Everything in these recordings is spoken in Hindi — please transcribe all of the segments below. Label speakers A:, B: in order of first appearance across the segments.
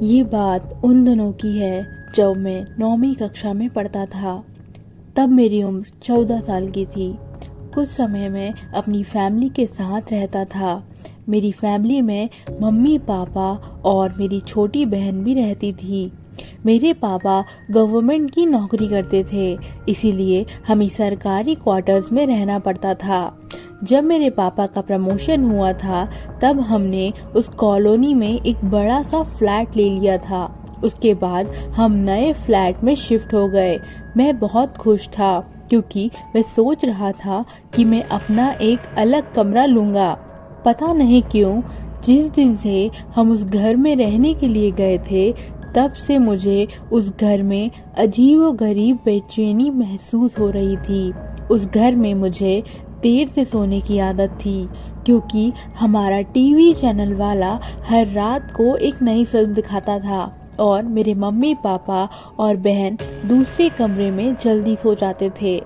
A: ये बात उन दिनों की है जब मैं 9वीं कक्षा में पढ़ता था। तब मेरी उम्र 14 साल की थी। कुछ समय में अपनी फैमिली के साथ रहता था। मेरी फैमिली में मम्मी पापा और मेरी छोटी बहन भी रहती थी। मेरे पापा गवर्नमेंट की नौकरी करते थे, इसीलिए हमें सरकारी क्वार्टर्स में रहना पड़ता था। जब मेरे पापा का प्रमोशन हुआ था तब हमने उस कॉलोनी में एक बड़ा सा फ्लैट ले लिया था। उसके बाद हम नए फ्लैट में शिफ्ट हो गए। मैं बहुत खुश था क्योंकि मैं सोच रहा था कि मैं अपना एक अलग कमरा लूँगा। पता नहीं क्यों, जिस दिन से हम उस घर में रहने के लिए गए थे तब से मुझे उस घर में अजीबोगरीब बेचैनी महसूस हो रही थी। उस घर में मुझे देर से सोने की आदत थी क्योंकि हमारा टीवी चैनल वाला हर रात को एक नई फिल्म दिखाता था और मेरे मम्मी पापा और बहन दूसरे कमरे में जल्दी सो जाते थे।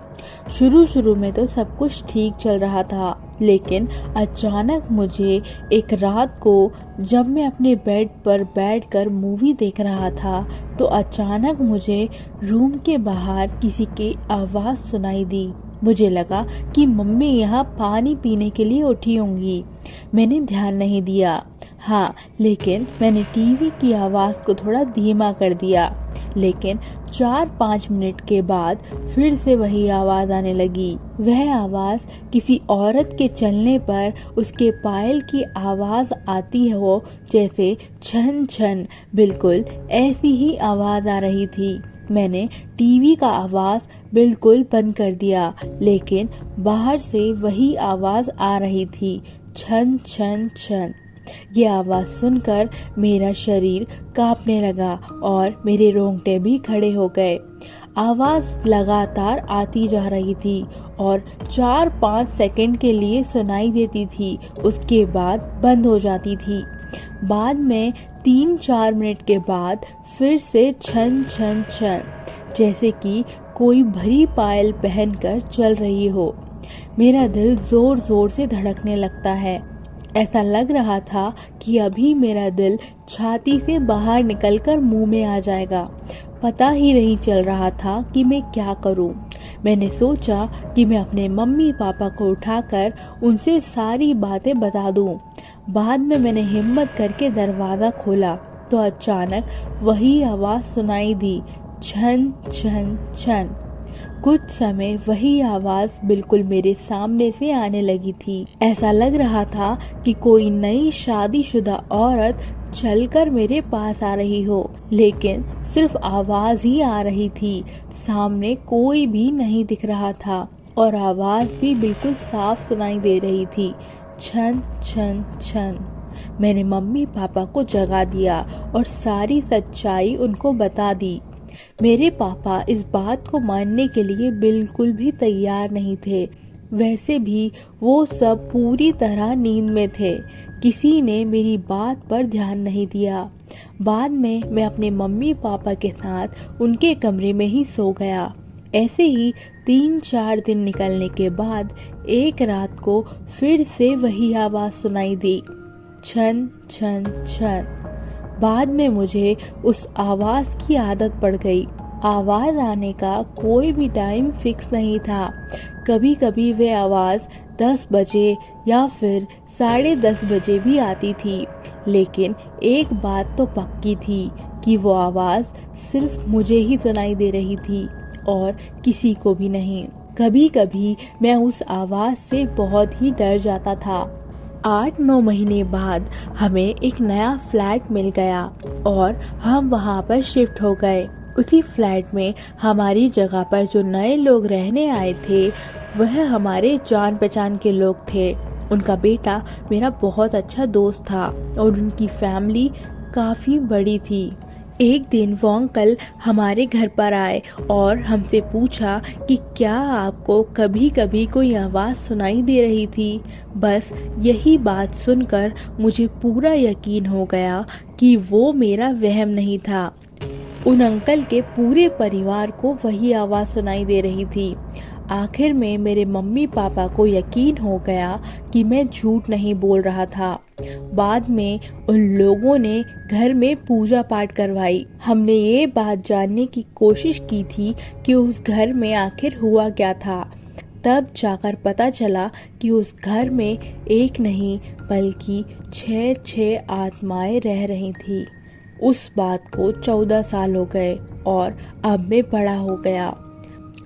A: शुरू शुरू में तो सब कुछ ठीक चल रहा था, लेकिन अचानक मुझे एक रात को जब मैं अपने बेड पर बैठकर मूवी देख रहा था तो अचानक मुझे रूम के बाहर किसी की आवाज़ सुनाई दी। मुझे लगा कि मम्मी यहाँ पानी पीने के लिए उठी होंगी। मैंने ध्यान नहीं दिया। हाँ, लेकिन मैंने टीवी की आवाज़ को थोड़ा धीमा कर दिया। लेकिन 4-5 मिनट के बाद फिर से वही आवाज़ आने लगी। वह आवाज़ किसी औरत के चलने पर उसके पायल की आवाज़ आती हो, जैसे छन छन। बिल्कुल ऐसी ही आवाज़ आ रही थी। मैंने टीवी का आवाज़ बिल्कुल बंद कर दिया, लेकिन बाहर से वही आवाज़ आ रही थी, छन छन छन। ये आवाज़ सुनकर मेरा शरीर कांपने लगा और मेरे रोंगटे भी खड़े हो गए। आवाज़ लगातार आती जा रही थी और 4-5 सेकंड के लिए सुनाई देती थी, उसके बाद बंद हो जाती थी। बाद में 3-4 मिनट के बाद फिर से छन छन छन, जैसे कि कोई भरी पायल पहनकर चल रही हो। मेरा दिल जोर जोर से धड़कने लगता है। ऐसा लग रहा था कि अभी मेरा दिल छाती से बाहर निकलकर मुंह में आ जाएगा। पता ही नहीं चल रहा था कि मैं क्या करूं। मैंने सोचा कि मैं अपने मम्मी पापा को उठाकर उनसे सारी बातें बता दूं। बाद में मैंने हिम्मत करके दरवाज़ा खोला तो अचानक वही आवाज़ सुनाई दी, छन छन छन। कुछ समय वही आवाज़ बिल्कुल मेरे सामने से आने लगी थी। ऐसा लग रहा था कि कोई नई शादीशुदा औरत चलकर मेरे पास आ रही हो, लेकिन सिर्फ आवाज़ ही आ रही थी। सामने कोई भी नहीं दिख रहा था और आवाज़ भी बिल्कुल साफ सुनाई दे रही थी, छन छन छन। मैंने मम्मी पापा को जगा दिया और सारी सच्चाई उनको बता दी। मेरे पापा इस बात को मानने के लिए बिल्कुल भी तैयार नहीं थे। वैसे भी वो सब पूरी तरह नींद में थे। किसी ने मेरी बात पर ध्यान नहीं दिया। बाद में मैं अपने मम्मी पापा के साथ उनके कमरे में ही सो गया। ऐसे ही 3-4 दिन निकलने के बाद एक रात को फिर से वही आवाज़ सुनाई दी, छन छन छन। बाद में मुझे उस आवाज़ की आदत पड़ गई। आवाज़ आने का कोई भी टाइम फिक्स नहीं था। कभी कभी वह आवाज़ 10 बजे या फिर 10:30 बजे भी आती थी, लेकिन एक बात तो पक्की थी कि वो आवाज़ सिर्फ मुझे ही सुनाई दे रही थी और किसी को भी नहीं। कभी कभी मैं उस आवाज़ से बहुत ही डर जाता था। 8-9 महीने बाद हमें एक नया फ्लैट मिल गया और हम वहाँ पर शिफ्ट हो गए। उसी फ्लैट में हमारी जगह पर जो नए लोग रहने आए थे वह हमारे जान पहचान के लोग थे। उनका बेटा मेरा बहुत अच्छा दोस्त था और उनकी फैमिली काफ़ी बड़ी थी। एक दिन वो अंकल हमारे घर पर आए और हमसे पूछा कि क्या आपको कभी कभी कोई आवाज़ सुनाई दे रही थी। बस यही बात सुनकर मुझे पूरा यकीन हो गया कि वो मेरा वहम नहीं था। उन अंकल के पूरे परिवार को वही आवाज़ सुनाई दे रही थी। आखिर में मेरे मम्मी पापा को यकीन हो गया कि मैं झूठ नहीं बोल रहा था। बाद में उन लोगों ने घर में पूजा पाठ करवाई। हमने ये बात जानने की कोशिश की थी कि उस घर में आखिर हुआ क्या था। तब जाकर पता चला कि उस घर में एक नहीं बल्कि 6 आत्माएं रह रही थी। उस बात को 14 साल हो गए और अब मैं बड़ा हो गया।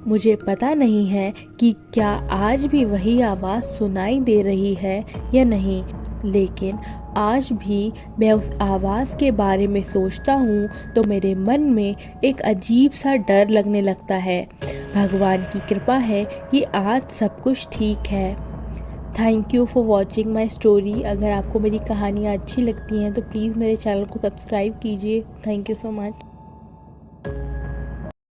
A: मुझे पता नहीं है कि क्या आज भी वही आवाज़ सुनाई दे रही है या नहीं, लेकिन आज भी मैं उस आवाज़ के बारे में सोचता हूँ तो मेरे मन में एक अजीब सा डर लगने लगता है। भगवान की कृपा है कि आज सब कुछ ठीक है। Thank you for watching my story. अगर आपको मेरी कहानियाँ अच्छी लगती हैं तो प्लीज़ मेरे चैनल को सब्सक्राइब कीजिए। Thank you so much.